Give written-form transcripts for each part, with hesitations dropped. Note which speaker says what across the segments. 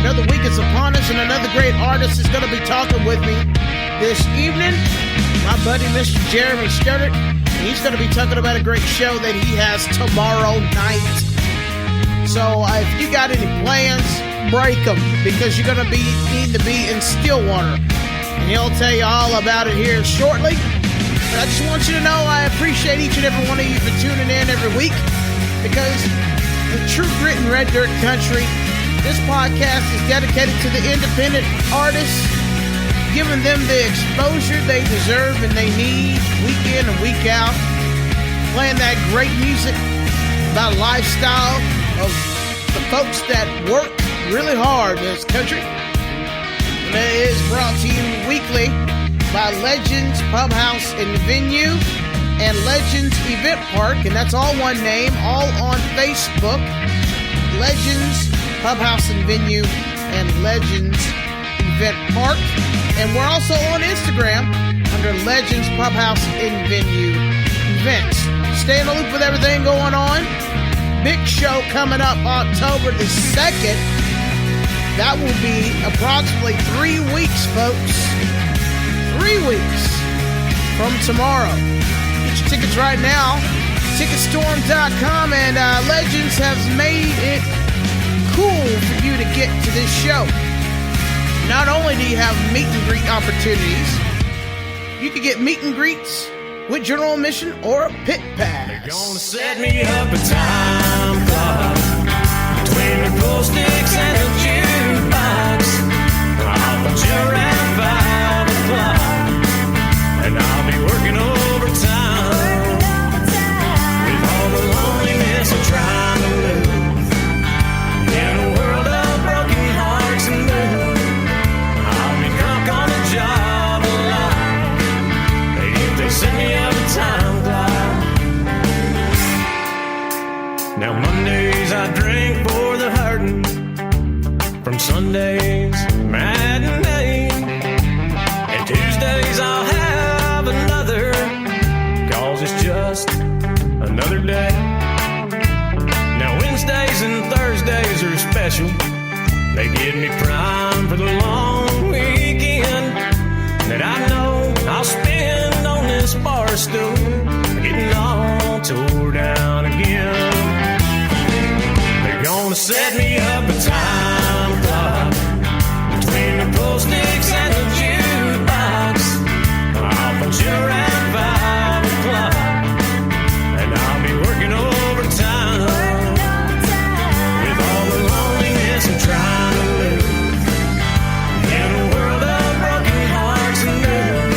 Speaker 1: Another week is upon us, and another great artist is going to be talking with me this evening. My buddy, Mr. Jeremy Studdard. He's going to be talking about a great show that he has tomorrow night. So if you got any plans, break them, because you're going to need to be in Stillwater. And he'll tell you all about it here shortly. But I just want you to know I appreciate each and every one of you for tuning in every week, because the true grit and red dirt country, this podcast is dedicated to the independent artists, giving them the exposure they deserve and they need week in and week out, playing that great music about lifestyle of the folks that work really hard in this country. And it is brought to you weekly by Legends Pub House and Venue and Legends Event Park, and that's all one name, all on Facebook. Legends Pub House and Venue and Legends Event Park. And we're also on Instagram under Legends Pub House and Venue Events. Stay in the loop with everything going on. Big show coming up October the 2nd. That will be approximately 3 weeks, folks. 3 weeks from tomorrow. Get your tickets right now. Ticketstorm.com, and Legends has made it cool for you to get to this show. Not only do you have meet and greet opportunities, you can get meet and greets with general admission or a pit pass.
Speaker 2: They're gonna set me up a time clock between the pool sticks and the jukebox. I'll put you around 5 o'clock, and I'll be working overtime with all the loneliness I'm trying to lose. In a world of broken hearts and blues, I'll be drunk on the job a lot. If they send me up a time clock. Now Mondays I drink for the hurting, from Sundays matinee, and Tuesdays I'll have another, 'cause it's just another day. Now Wednesdays and Thursdays are special. They give me prime for the long weekend that I know I'll spend on this bar stool, getting all tore down again. They're gonna set me up a time clock between the pool sticks and the jukebox. I'll put you around 5 o'clock, and I'll be working overtime with all the loneliness I'm trying to lose. In a world of broken hearts and blues,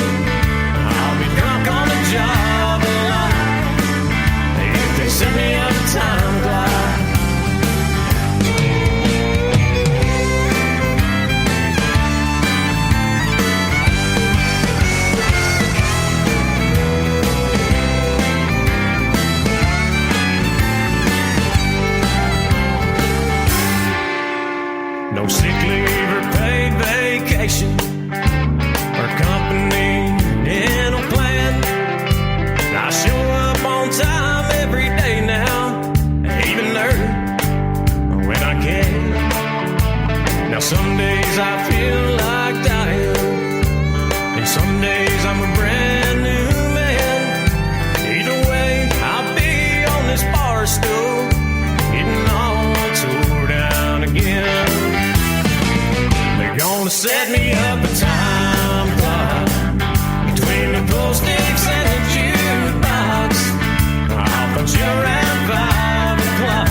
Speaker 2: I'll be drunk on the job a lot. If they send me up a time clock. No sick leave or paid vacation or company dental plan. I show up on time every day now, even early when I can. Now some days I feel like dying, and some days I'm a brand new man. Either way, I'll be on this bar stool, getting all tore down again. They're gonna set me up a time clock between the pool sticks and the jukebox. I'll put you around 5 o'clock,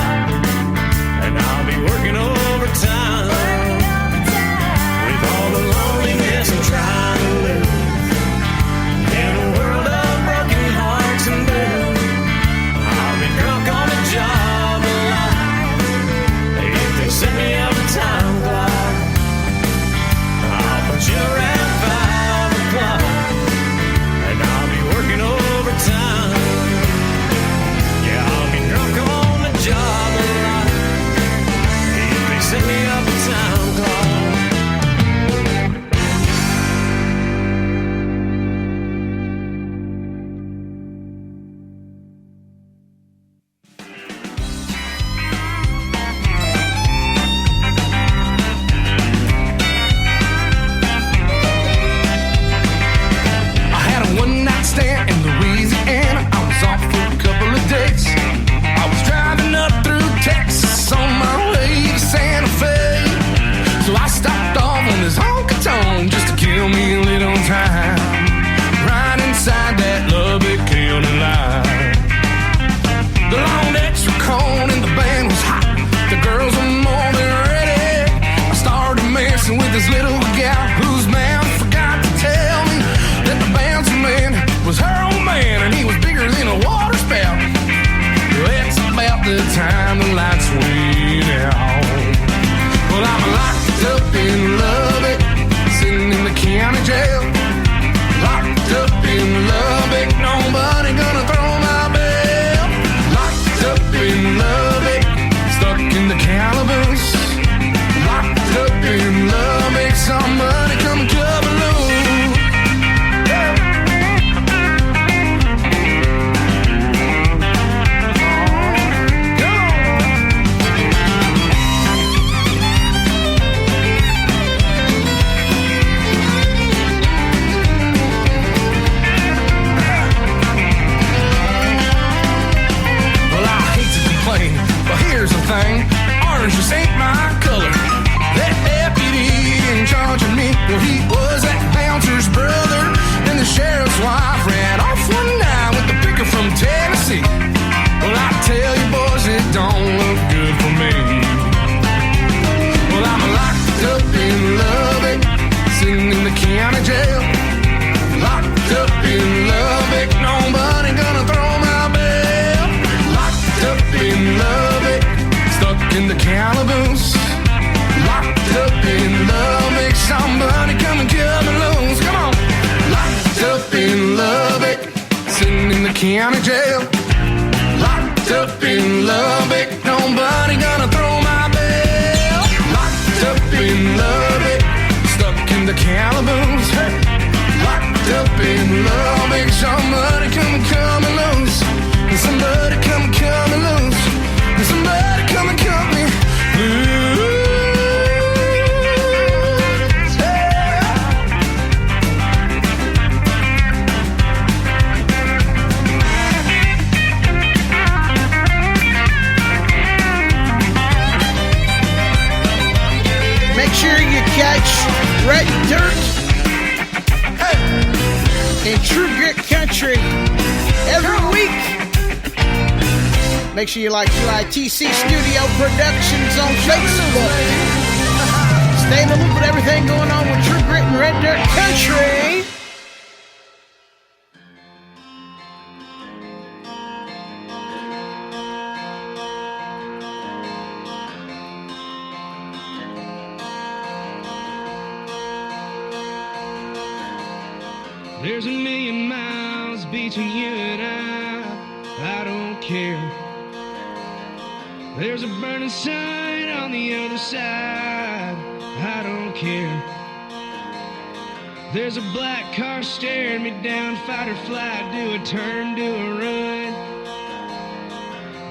Speaker 2: and I'll be working overtime with all the loneliness I'm trying to lose. In a world of broken hearts and blues, I'll be drunk on the job a lot. If they set me up a time clock,
Speaker 3: time, right inside that Lubbock County line. The long decks were cold and the band was hot. The girls were more than ready. I started messing with this little gal whose man forgot to tell me that the band's man was her old man and he was bigger than a water spout. That's about the time the lights went out. Well, I'm locked up in Lubbock, sitting in the county jail. Locked up in Lubbock, nobody gonna throw my bail. Locked up in Lubbock, stuck in the calaboose. Locked up in Lubbock, somebody come cut me loose. Here's the thing, orange just ain't my color. That deputy in charge of me, well, he was that bouncer's brother. And the sheriff's wife ran off one night with the picker from Tennessee. Well, I tell you boys, it don't look good for me. Well, I'm locked up in Lubbock, sitting in the county jail. Locked up in Lubbock, nobody gonna throw my bail. Locked up in Lubbock, stuck in the calaboose. Locked up in Lubbock, somebody come and cut me loose. Come on. Locked up in Lubbock, sitting in the county jail. Locked up in Lubbock, nobody gonna throw my bail. Locked up in Lubbock, stuck in the calaboose. Hey. Locked up in Lubbock, somebody come and cut me loose. Somebody come and cut me loose. Somebody come and cut me loose. Yeah.
Speaker 1: Make sure you catch Red Dirt in True Grit Country every week. Make sure you like TC Studio Productions on Facebook. Stay in the loop with everything going on with True Grit and Red Dirt Country.
Speaker 4: There's a million miles between you and I don't care. There's a burning sun on the other side, I don't care. There's a black car staring me down, fight or flight, do a turn, do a run.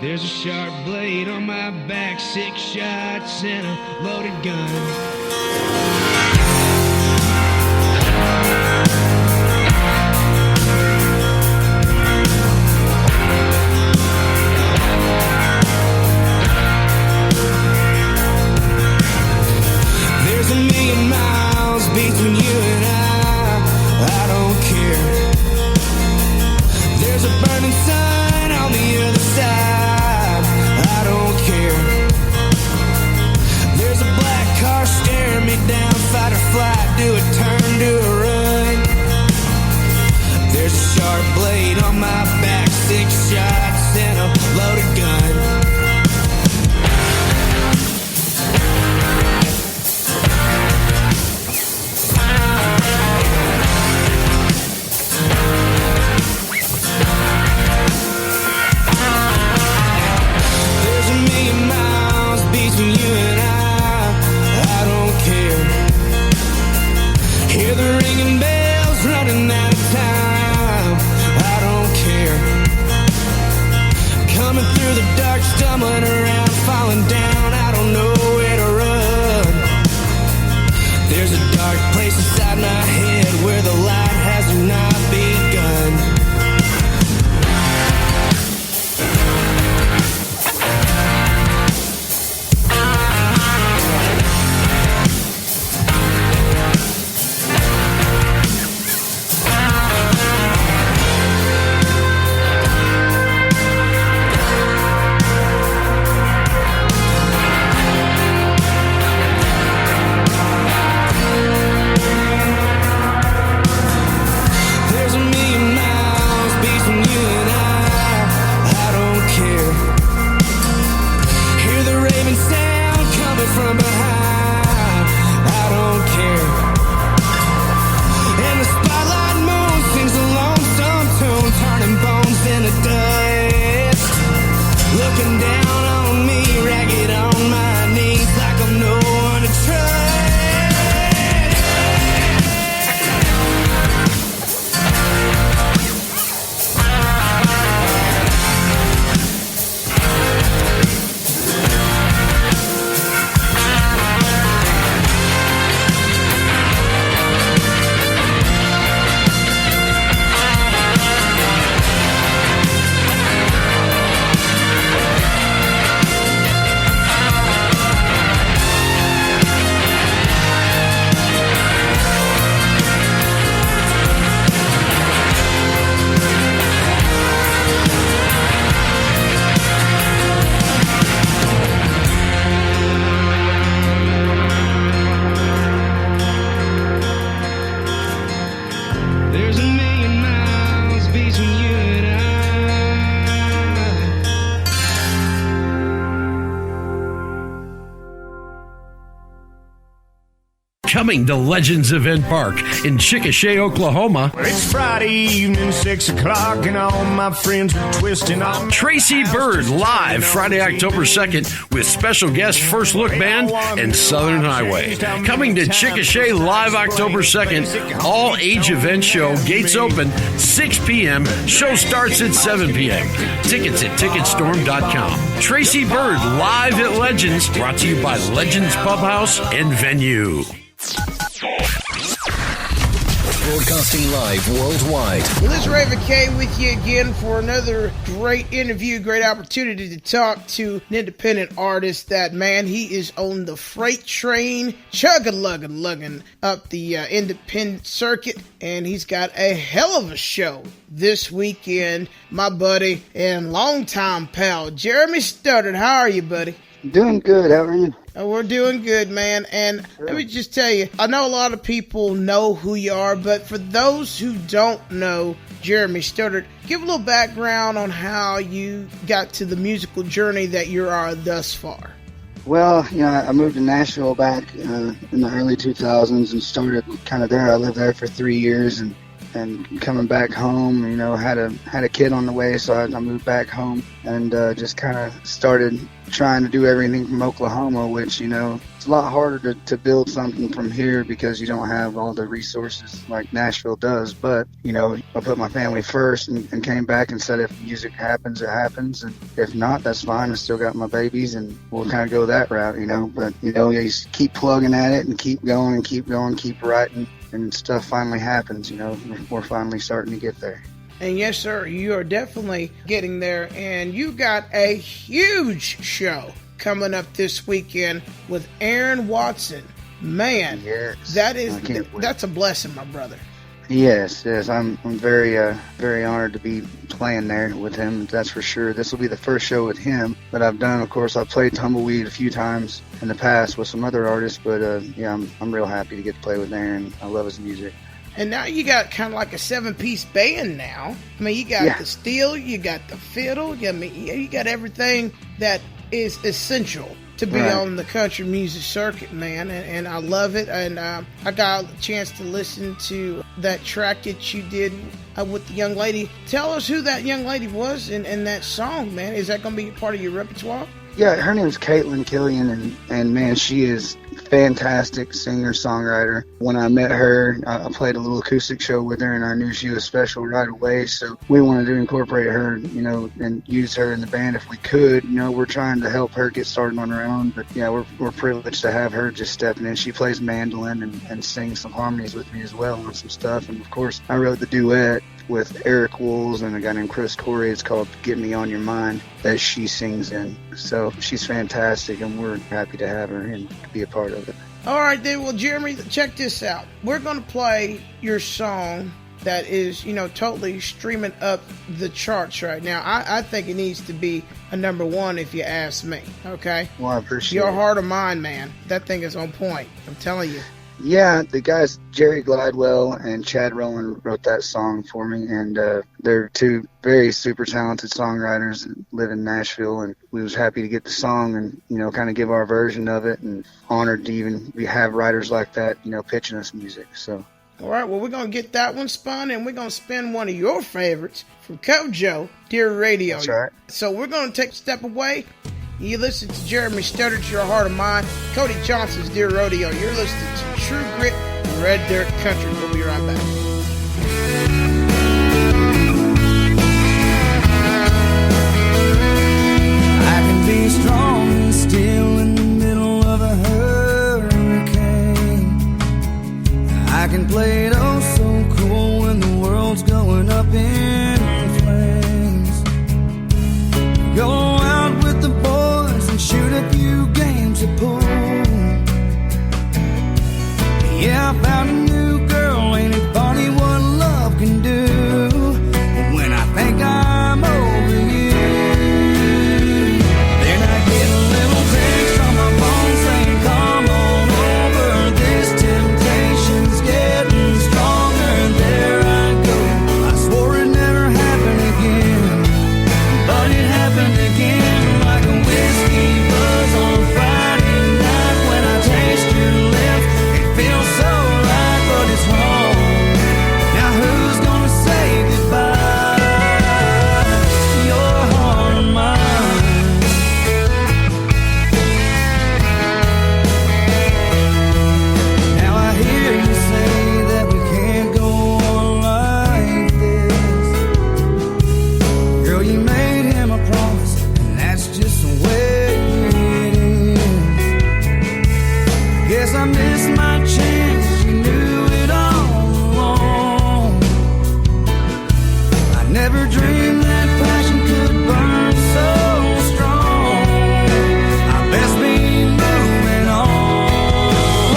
Speaker 4: There's a sharp blade on my back, 6 shots and a loaded gun. A million miles between you and I don't care. There's a burning sun on the other side, I don't care. There's a black car staring me down, fight or flight, do a turn, do a run. There's a sharp blade on my back, 6 shots and a loaded gun. You and I don't care. Hear the ringing bells running out of time, I don't care. Coming through the dark, stumbling around, falling down, I don't know where to run. There's a dark place inside my head where the light has not begun.
Speaker 5: Coming to Legends Event Park in Chickasha, Oklahoma.
Speaker 2: It's Friday evening, 6 o'clock, and all my friends are twisting on.
Speaker 5: Tracy Byrd live Friday, October 2nd with special guest First Look Band and Southern Highway. Coming to Chickasha live October 2nd. All age event show. Gates open 6 p.m. Show starts at 7 p.m. Tickets at Ticketstorm.com. Tracy Byrd live at Legends, brought to you by Legends Pub House and Venue.
Speaker 6: Broadcasting live worldwide.
Speaker 1: Well, this is Raven K with you again for another great interview, great opportunity to talk to an independent artist. That man, he is on the freight train, lugging up the independent circuit, and he's got a hell of a show this weekend. My buddy and longtime pal, Jeremy Studdard. How are you, buddy?
Speaker 7: Doing good. How are you?
Speaker 1: We're doing good, man. And let me just tell you, I know a lot of people know who you are, but for those who don't know Jeremy Studdard, give a little background on how you got to the musical journey that you are thus far.
Speaker 7: Well, I moved to Nashville back in the early 2000s and started kind of there. I lived there for 3 years and coming back home, had a kid on the way, so I moved back home and just kind of started trying to do everything from Oklahoma, which, it's a lot harder to build something from here because you don't have all the resources like Nashville does. But, I put my family first and came back and said if music happens, it happens. And if not, that's fine. I still got my babies and we'll kind of go that route, But, you just keep plugging at it and keep going, keep writing. And stuff finally happens, we're finally starting to get there.
Speaker 1: And yes, sir, you are definitely getting there. And you got a huge show coming up this weekend with Aaron Watson. Man,
Speaker 7: yes,
Speaker 1: that's a blessing, my brother.
Speaker 7: Yes, I'm very very honored to be playing there with him. That's for sure. This will be the first show with him that I've done. Of course, I've played Tumbleweed a few times in the past with some other artists, but I'm real happy to get to play with Aaron. I love his music.
Speaker 1: And now you got kind of like a 7-piece band now. I mean, you got the steel, you got the fiddle. You got everything that is essential to be on the country music circuit, man. And I love it. And I got a chance to listen to that track that you did with the young lady. Tell us who that young lady was in that song, man. Is that going to be part of your repertoire?
Speaker 7: Yeah, her name is Caitlin Killian, and man, she is fantastic singer-songwriter. When I met her, I played a little acoustic show with her, and I knew she was special right away, so we wanted to incorporate her, and use her in the band if we could. We're trying to help her get started on her own, but yeah, we're privileged to have her just stepping in. She plays mandolin and sings some harmonies with me as well on some stuff, and of course, I wrote the duet with Eric Wools and a guy named Chris Corey. It's called Get Me On Your Mind that she sings in. So she's fantastic, and we're happy to have her and be a part of it.
Speaker 1: All right, then. Well, Jeremy, check this out. We're going to play your song that is, totally streaming up the charts right now. I think it needs to be a number one if you ask me, okay?
Speaker 7: Well, I appreciate
Speaker 1: Your
Speaker 7: it.
Speaker 1: Heart of Mine, man. That thing is on point. I'm telling you.
Speaker 7: Yeah, the guys, Jerry Glidewell and Chad Rowland, wrote that song for me, and they're two very super talented songwriters that live in Nashville, and we was happy to get the song and, kind of give our version of it, and honored to even have writers like that, pitching us music, so.
Speaker 1: All right, well, we're going to get that one spun, and we're going to spin one of your favorites from Kojo, Dear Radio.
Speaker 7: That's right.
Speaker 1: So we're going to take a step away. You listen to Jeremy Studdard's Your Heart of Mine, Cody Johnson's Dear Rodeo. You're listening to True Grit Red Dirt Country. We'll be right back.
Speaker 4: I can be strong and still in the middle of a hurricane. I can play it oh so cool when the world's going up in flames. Go out with the boys and shoot a few games of pool. Yeah, I found a new girl, ain't it funny what love can do? And when I think I'm over you, then I get a little text on my phone saying, come on over, this temptation's getting stronger. There I go, I swore it never happened again, but it happened again, like a whiskey buzz on Friday night when I taste your lips. It feels this my chance? You knew it all along. I never dreamed that passion could burn so strong. I best be moving on.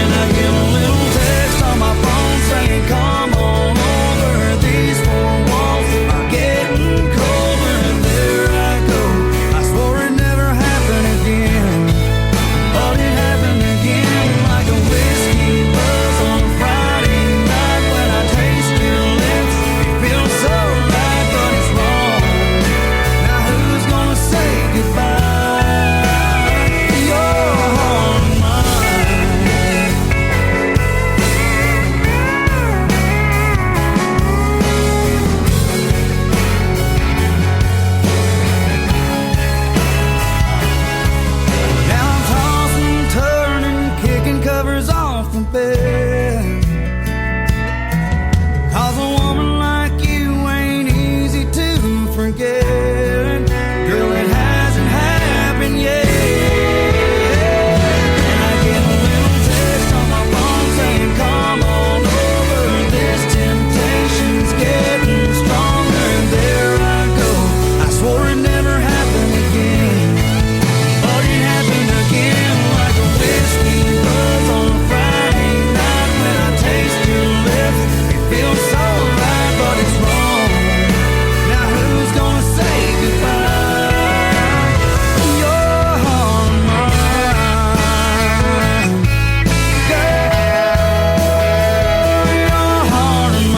Speaker 4: And I get a little text on my phone saying, come on over. These four walls are getting colder. And there I go. I swore it never happened again. But it happened again, like a whiskey buzz on a Friday night. When I taste your lips, it feels so right, but it's wrong. Now who's gonna say goodbye? Your heart and mine. Now I'm tossing, turning, kicking covers off my bed. 'Cause a woman like you ain't easy to forget. Girl, it hasn't happened yet. And I get a little text on my phone saying, come on over. This temptation's getting stronger. And there I go. I swore it never happened again. But it happened again, like a whiskey buzz on a Friday night. When I taste your lips, it feels so right, but it's wrong. Now who's gonna say goodbye? Your heart and mine. Girl, your heart and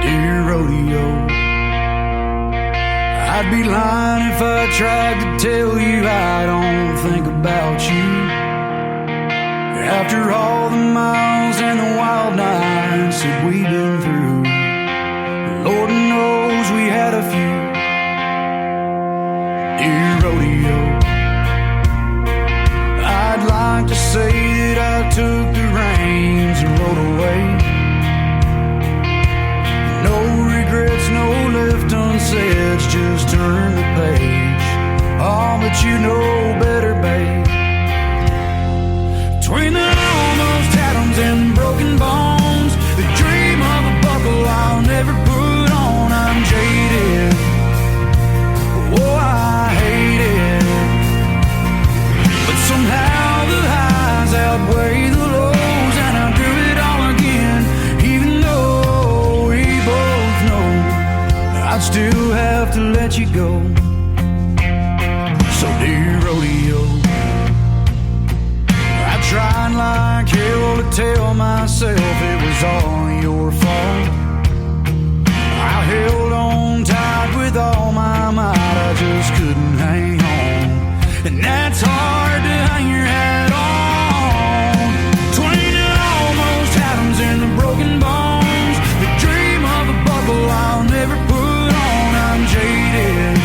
Speaker 3: Dear rodeo, I'd be lying if I tried to tell you I don't think about you. After all the miles and the wild nights that we've been through, Lord knows we had a few. Dear rodeo, I'd like to say that I took the reins and rode away. No regrets, no left unsaid, just turn the page. Oh, but you know better, babe. Between the almost atoms and broken bones, the dream of a buckle I'll never put on. I'm jaded, oh, I hate it. But somehow the highs outweigh the lows, and I'll do it all again, even though we both know I'd still have to let you go. So dear rodeo, I tried like hell to tell myself it was all your fault. I held on tight with all my might, I just couldn't hang on. And that's hard to hang your hat on. Between the almost atoms and the broken bones, the dream of a buckle I'll never put on. I'm jaded,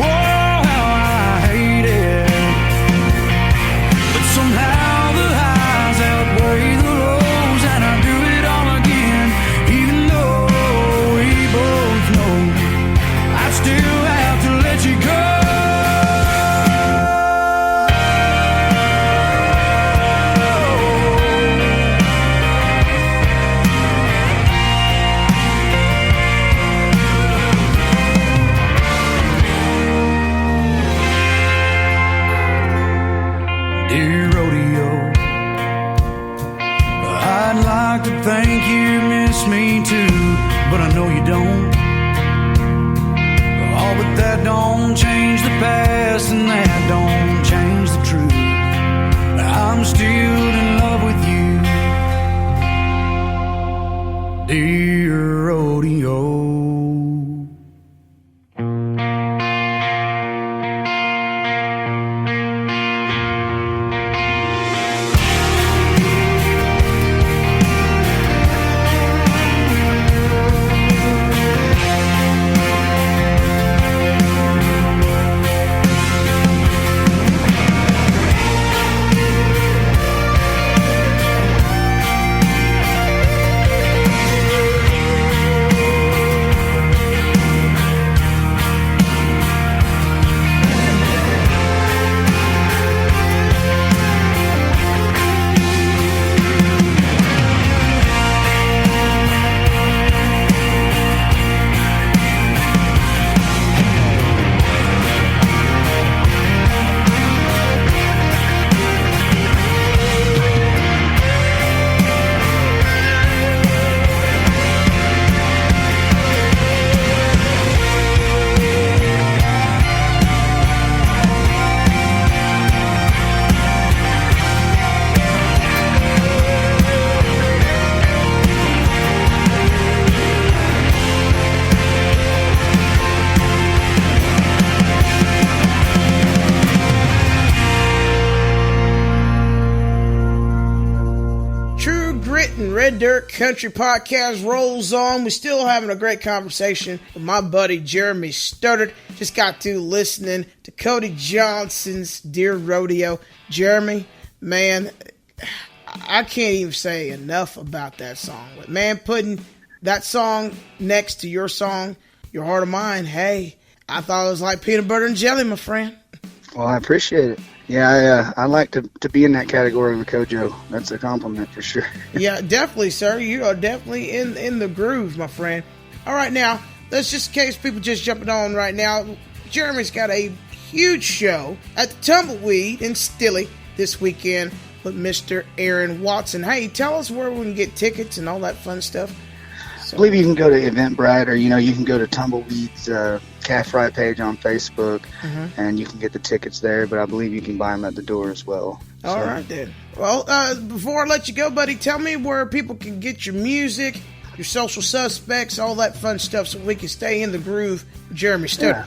Speaker 3: whoa, how I hate it. But somehow the highs outweigh the lows, and I do it all again, even though we both know I still have to let you go. Dear rodeo, I'd like to think you miss me too, but I know you don't. Oh, but that don't change the past, and that don't change the truth. I'm still in love with you, dear rodeo.
Speaker 1: Red Dirt Country Podcast rolls on. We're still having a great conversation with my buddy Jeremy Studdard. Just got to listening to Cody Johnson's Deer Rodeo. Jeremy, man, I can't even say enough about that song. But man, putting that song next to your song, Your Heart of Mine, hey, I thought it was like peanut butter and jelly, my friend.
Speaker 7: Well, I appreciate it. Yeah, I like to be in that category with Kojo. That's a compliment for sure.
Speaker 1: Yeah, definitely, sir. You are definitely in the groove, my friend. All right, now, let's just in case people just jumping on right now. Jeremy's got a huge show at the Tumbleweed in Stilly this weekend with Mr. Aaron Watson. Hey, tell us where we can get tickets and all that fun stuff.
Speaker 7: I believe you can go to Eventbrite, or you can go to Tumbleweed's Calf Ride page on Facebook, and you can get the tickets there. But I believe you can buy them at the door as well.
Speaker 1: All right then. Well, before I let you go, buddy, tell me where people can get your music, your social suspects, all that fun stuff, so we can stay in the groove with Jeremy Studdard.
Speaker 7: Yeah.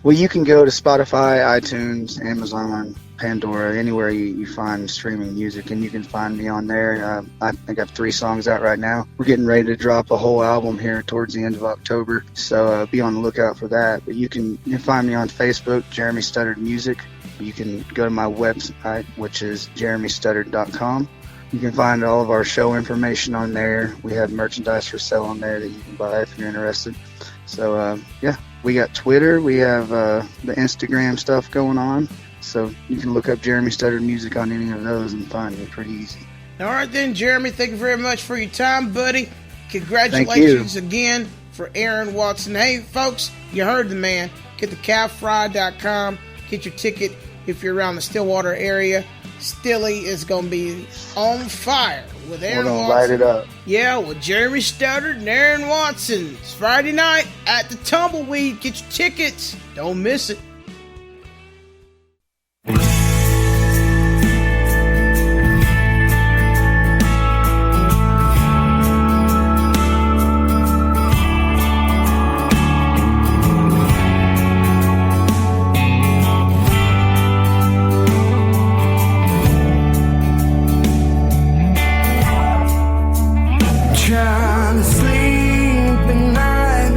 Speaker 7: Well, you can go to Spotify, iTunes, Amazon, Pandora, anywhere you find streaming music, and you can find me on there. I think I have 3 songs out right now. We're getting ready to drop a whole album here towards the end of October, so be on the lookout for that. But you can find me on Facebook, Jeremy Studdard Music. You can go to my website, which is jeremystuddard.com. You can find all of our show information on there. We have merchandise for sale on there that you can buy if you're interested. So, yeah, we got Twitter. We have the Instagram stuff going on. So you can look up Jeremy Studdard Music on any of those and find me pretty easy. All
Speaker 1: right then, Jeremy, thank you very much for your time, buddy. Congratulations again for Aaron Watson. Hey, folks, you heard the man. Get to calfrye.com. Get your ticket if you're around the Stillwater area. Stilly is going to be on fire with Aaron Watson.
Speaker 7: We're going to light it up.
Speaker 1: Yeah, with Jeremy Studdard and Aaron Watson. It's Friday night at the Tumbleweed. Get your tickets. Don't miss it.
Speaker 4: Trying to sleep at night,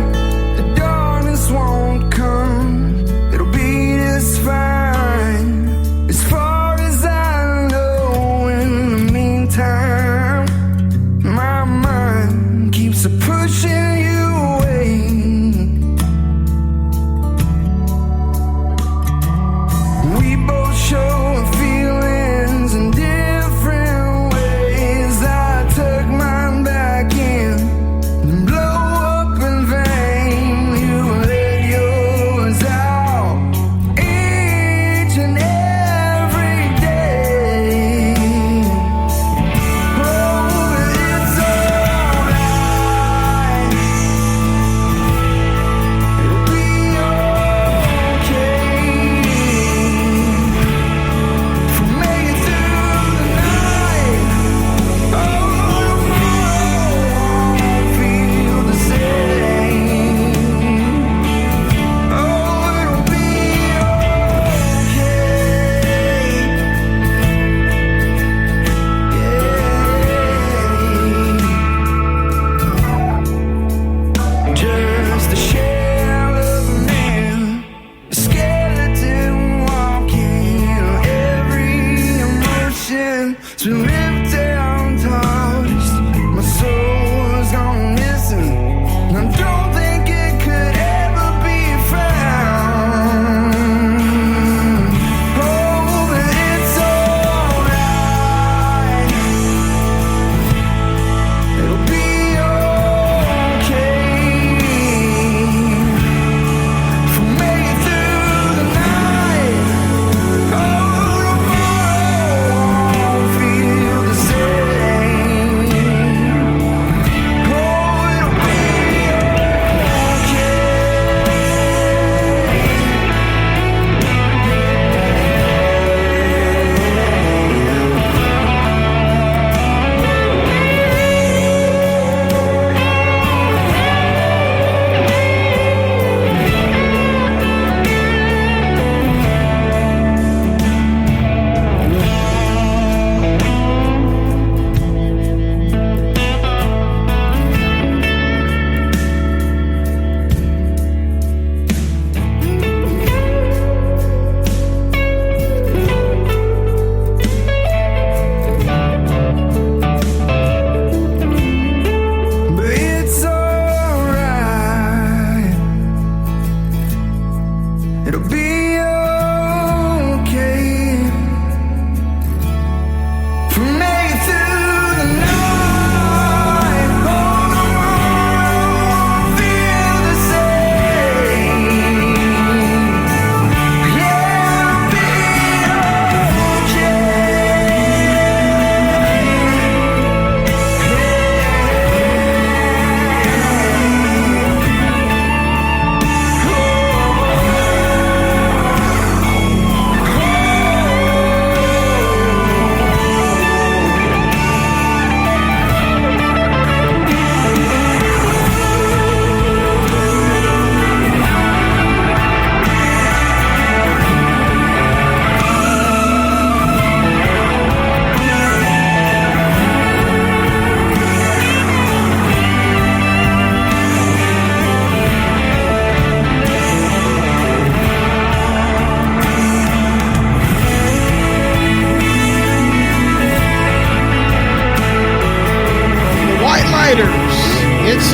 Speaker 4: the darkness won't come. It'll be just fine, as far as I know. In the meantime, my mind keeps pushing you away. We both show feelings in different ways. I took mine back in and blow up in vain. You let yours out each and every day. Oh, but it's alright.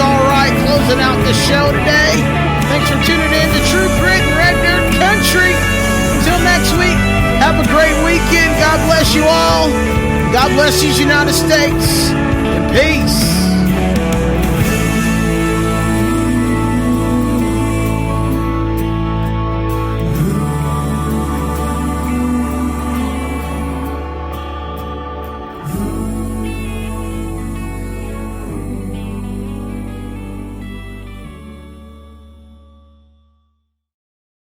Speaker 1: All Right, closing out the show today. Thanks for tuning in to True Grit and Red Dirt Country. Until next week, have a great weekend. God bless you all. God bless these United States. And peace.